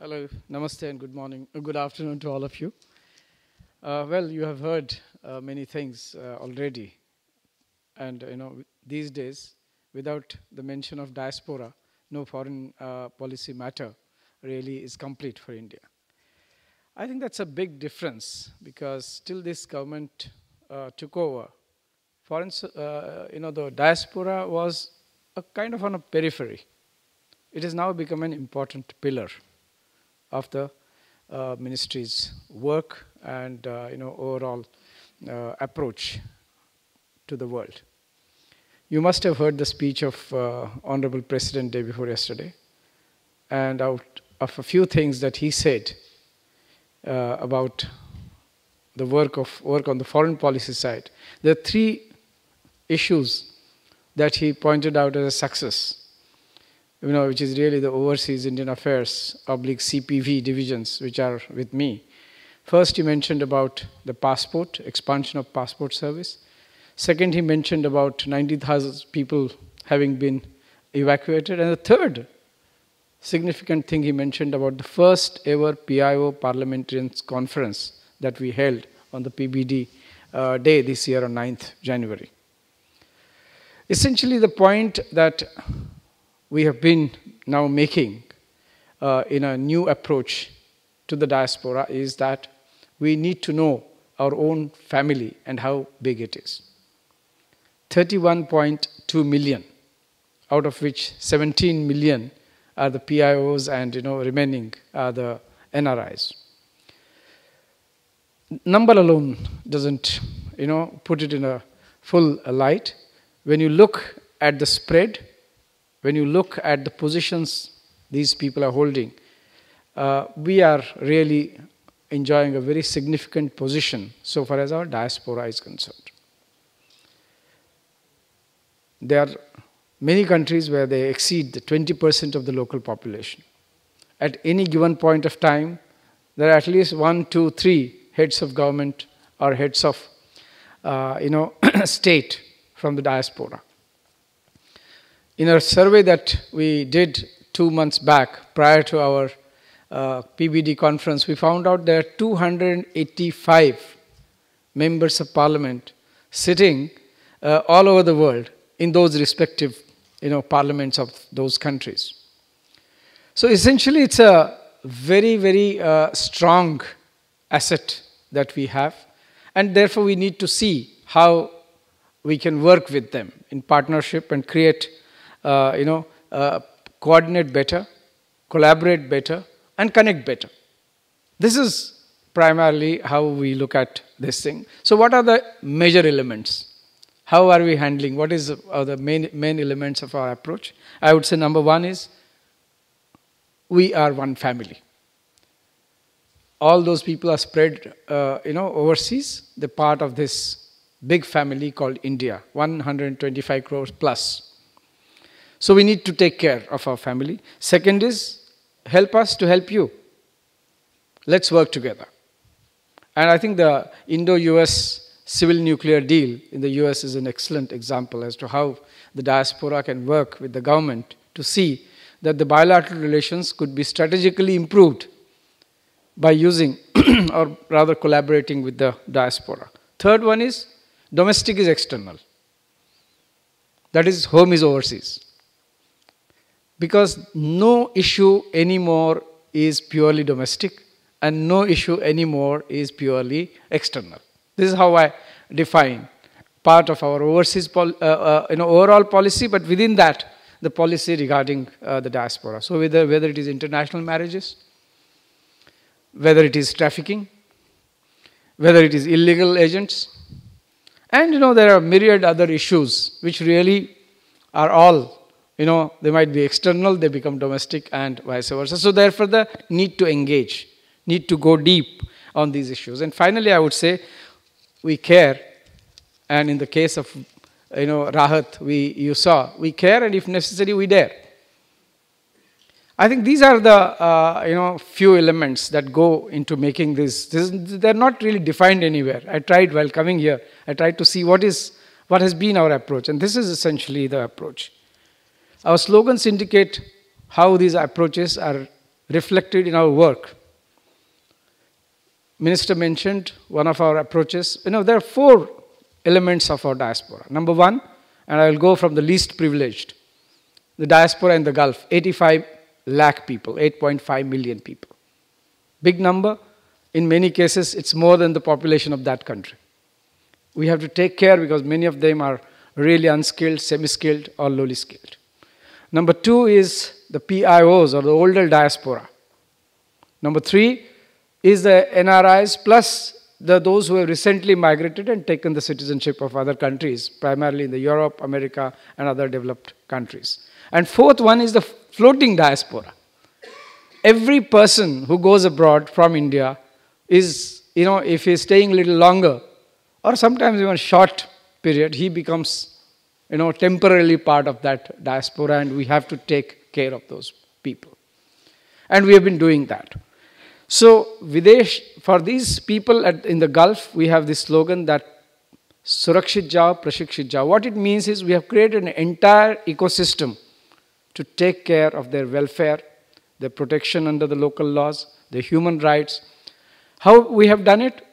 Hello, namaste and good morning, good afternoon to all of you. Well, you have heard many things already. And, these days, without the mention of diaspora, no foreign policy matter really is complete for India. I think that's a big difference because till this government took over, the diaspora was a kind of on a periphery. It has now become an important pillar of the ministry's work and overall approach to the world. You must have heard the speech of Honorable President day before yesterday, and out of a few things that he said about the work on the foreign policy side, there are three issues that he pointed out as a success, which is really the Overseas Indian Affairs / CPV divisions, which are with me. First, he mentioned about the passport, expansion of passport service. Second, he mentioned about 90,000 people having been evacuated. And the third significant thing he mentioned about the first ever PIO Parliamentarians Conference that we held on the PBD day this year on 9th January. Essentially, the point that we have been now making in a new approach to the diaspora is that we need to know our own family and how big it is. 31.2 million, out of which 17 million are the PIOs and remaining are the NRIs. Number alone doesn't put it in a full light. When you look at the spread, when you look at the positions these people are holding, we are really enjoying a very significant position so far as our diaspora is concerned. There are many countries where they exceed the 20% of the local population. At any given point of time, there are at least 1, 2, 3 heads of government or heads of state from the diaspora. In a survey that we did 2 months back, prior to our PBD conference, we found out there are 285 members of parliament sitting all over the world in those respective parliaments of those countries. So essentially, it's a very, very strong asset that we have, and therefore we need to see how we can work with them in partnership and create coordinate better, collaborate better, and connect better. This is primarily how we look at this thing. So what are the major elements? How are we handling? What are the main elements of our approach? I would say number one is we are one family. All those people are spread overseas. They're part of this big family called India, 125 crores plus. So we need to take care of our family. Second is, help us to help you. Let's work together. And I think the Indo-US civil nuclear deal in the US is an excellent example as to how the diaspora can work with the government to see that the bilateral relations could be strategically improved by using or rather collaborating with the diaspora. Third one is, domestic is external. That is, home is overseas. Because no issue anymore is purely domestic and no issue anymore is purely external. This is how I define part of our overseas overall policy, but within that, the policy regarding the diaspora. So whether it is international marriages, whether it is trafficking, whether it is illegal agents, and there are myriad other issues which really are all they might be external, they become domestic, and vice versa. So therefore, the need to engage, need to go deep on these issues. And finally, I would say we care. And in the case of Rahat, you saw, we care, and if necessary, we dare. I think these are the few elements that go into making this. They're not really defined anywhere. I tried while coming here. I tried to see what has been our approach, and this is essentially the approach. Our slogans indicate how these approaches are reflected in our work. Minister mentioned one of our approaches. There are 4 elements of our diaspora. Number 1, and I will go from the least privileged, the diaspora in the Gulf, 85 lakh people, 8.5 million people. Big number. In many cases, it's more than the population of that country. We have to take care because many of them are really unskilled, semi-skilled, or lowly skilled. Number 2 is the PIOs, or the older diaspora. Number 3 is the NRIs plus those who have recently migrated and taken the citizenship of other countries, primarily in the Europe, America, and other developed countries. And 4th one is the floating diaspora. Every person who goes abroad from India is, if he's staying a little longer, or sometimes even a short period, he becomes, temporarily part of that diaspora, and we have to take care of those people. And we have been doing that. So, Videsh, for these people in the Gulf, we have this slogan that Surakshit Jao, Prashikshit Jao. What it means is we have created an entire ecosystem to take care of their welfare, their protection under the local laws, their human rights. How we have done it?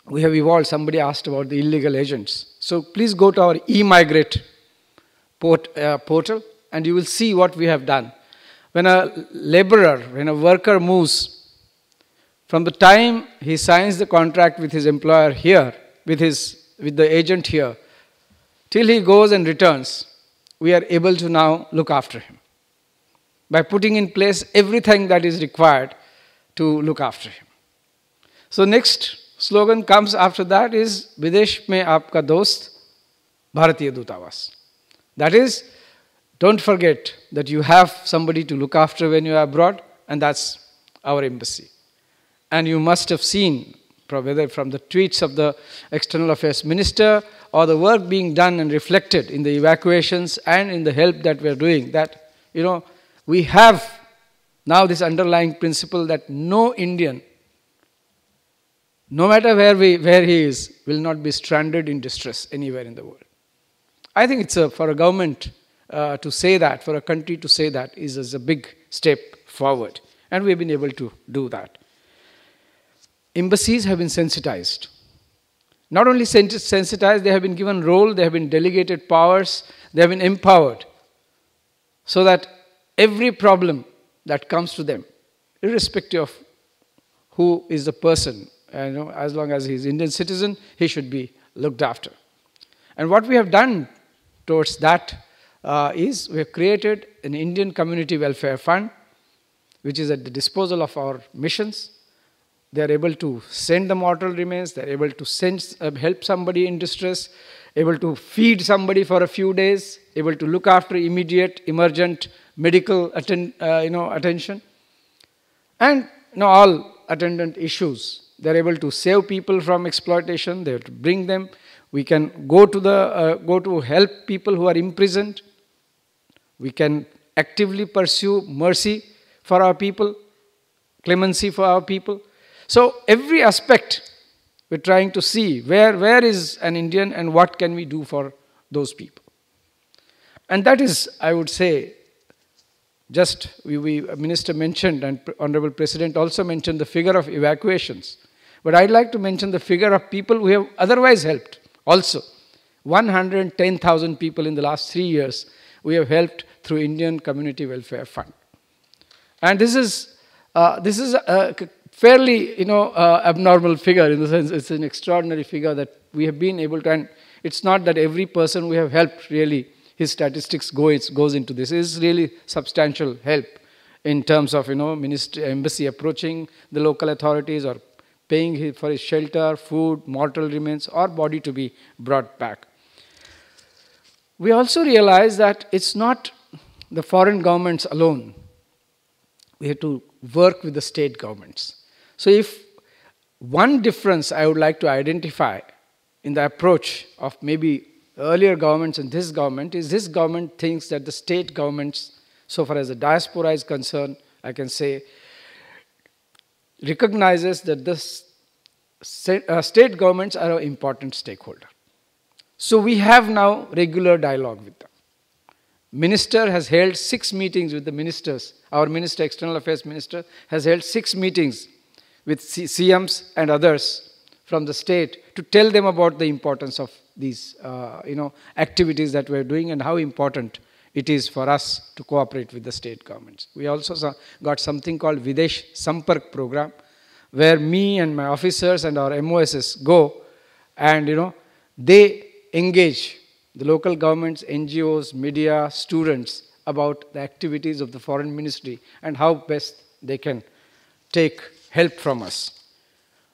We have evolved. Somebody asked about the illegal agents. So please go to our e-migrate portal and you will see what we have done. When a laborer, when a worker moves, from the time he signs the contract with his employer here, with the agent here, till he goes and returns, we are able to now look after him by putting in place everything that is required to look after him. So next slogan comes after that is Videsh mein aapka dost, Bharatiya Dutavas. That is, don't forget that you have somebody to look after when you are abroad, and that's our embassy. And you must have seen, whether from the tweets of the External Affairs Minister or the work being done and reflected in the evacuations and in the help that we are doing, that, we have now this underlying principle that no Indian, no matter where he is, will not be stranded in distress anywhere in the world. I think it's for a government to say that, for a country to say that is a big step forward. And we've been able to do that. Embassies have been sensitized. Not only sensitized, they have been given role, they have been delegated powers, they have been empowered. So that every problem that comes to them, irrespective of who is the person, as long as he is Indian citizen, he should be looked after. And what we have done towards that is we have created an Indian Community Welfare Fund, which is at the disposal of our missions. They are able to send the mortal remains, they are able to help somebody in distress, able to feed somebody for a few days, able to look after immediate, emergent medical attention, and all attendant issues. They are able to save people from exploitation, they have to bring them. We can go to help people who are imprisoned. We can actively pursue mercy for our people, clemency for our people. So every aspect we're trying to see where is an Indian and what can we do for those people. And that is, I would say, just Minister mentioned and Honorable President also mentioned the figure of evacuations. But I'd like to mention the figure of people who have otherwise helped also. 110,000 people in the last 3 years we have helped through Indian Community Welfare Fund. And this is a fairly, abnormal figure in the sense it's an extraordinary figure that we have been able to, and it's not that every person we have helped really, his statistics goes into this. It is really substantial help in terms of, embassy approaching the local authorities or paying for his shelter, food, mortal remains, or body to be brought back. We also realize that it's not the foreign governments alone. We have to work with the state governments. So if one difference I would like to identify in the approach of maybe earlier governments and this government is this government thinks that the state governments, so far as the diaspora is concerned, I can say, recognizes that the state governments are an important stakeholder. So we have now regular dialogue with them. Minister has held 6 meetings with the ministers. Our minister, External Affairs Minister, has held 6 meetings with CMs and others from the state to tell them about the importance of these activities that we're doing and how important it is for us to cooperate with the state governments. We also got something called Videsh Sampark program, where me and my officers and our MOSs go and they engage the local governments, NGOs, media, students about the activities of the foreign ministry and how best they can take help from us.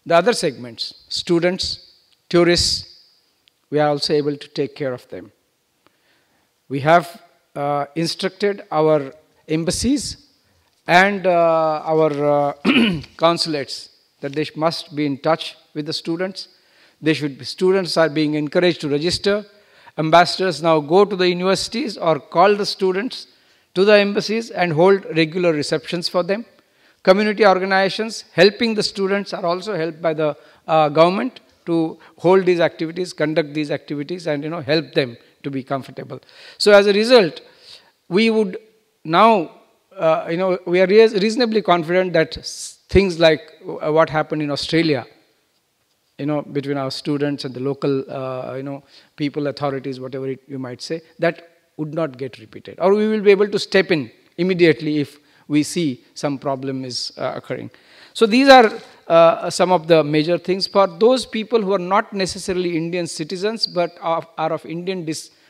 The other segments, students, tourists, we are also able to take care of them. We have instructed our embassies and our consulates that they must be in touch with the students. Students are being encouraged to register. Ambassadors now go to the universities or call the students to the embassies and hold regular receptions for them. Community organizations helping the students are also helped by the government to hold these activities, conduct these activities, and help them to be comfortable. So as a result, we would now, we are reasonably confident that things like what happened in Australia, between our students and the local, people, authorities, whatever you might say, that would not get repeated. Or we will be able to step in immediately if we see some problem is occurring. So these are some of the major things for those people who are not necessarily Indian citizens but are of Indian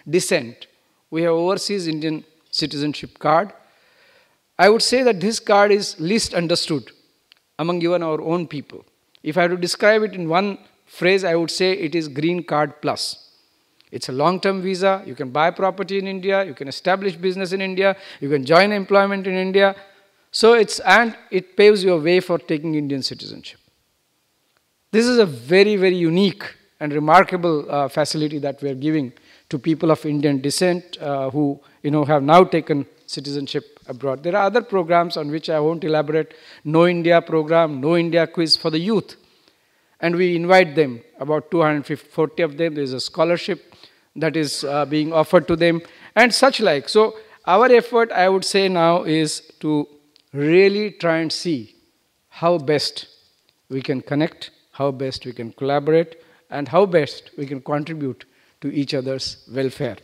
descent. We have overseas Indian citizenship card. I would say that this card is least understood among even our own people. If I have to describe it in one phrase, I would say it is Green Card Plus. It's a long-term visa. You can buy property in India. You can establish business in India. You can join employment in India. So it paves your way for taking Indian citizenship. This is a very, very unique and remarkable facility that we are giving to people of Indian descent who have now taken citizenship abroad. There are other programs on which I won't elaborate. No India program, No India quiz for the youth. And we invite them, about 240 of them. There is a scholarship that is being offered to them and such like. So our effort, I would say now, is to really try and see how best we can connect, how best we can collaborate, and how best we can contribute to each other's welfare.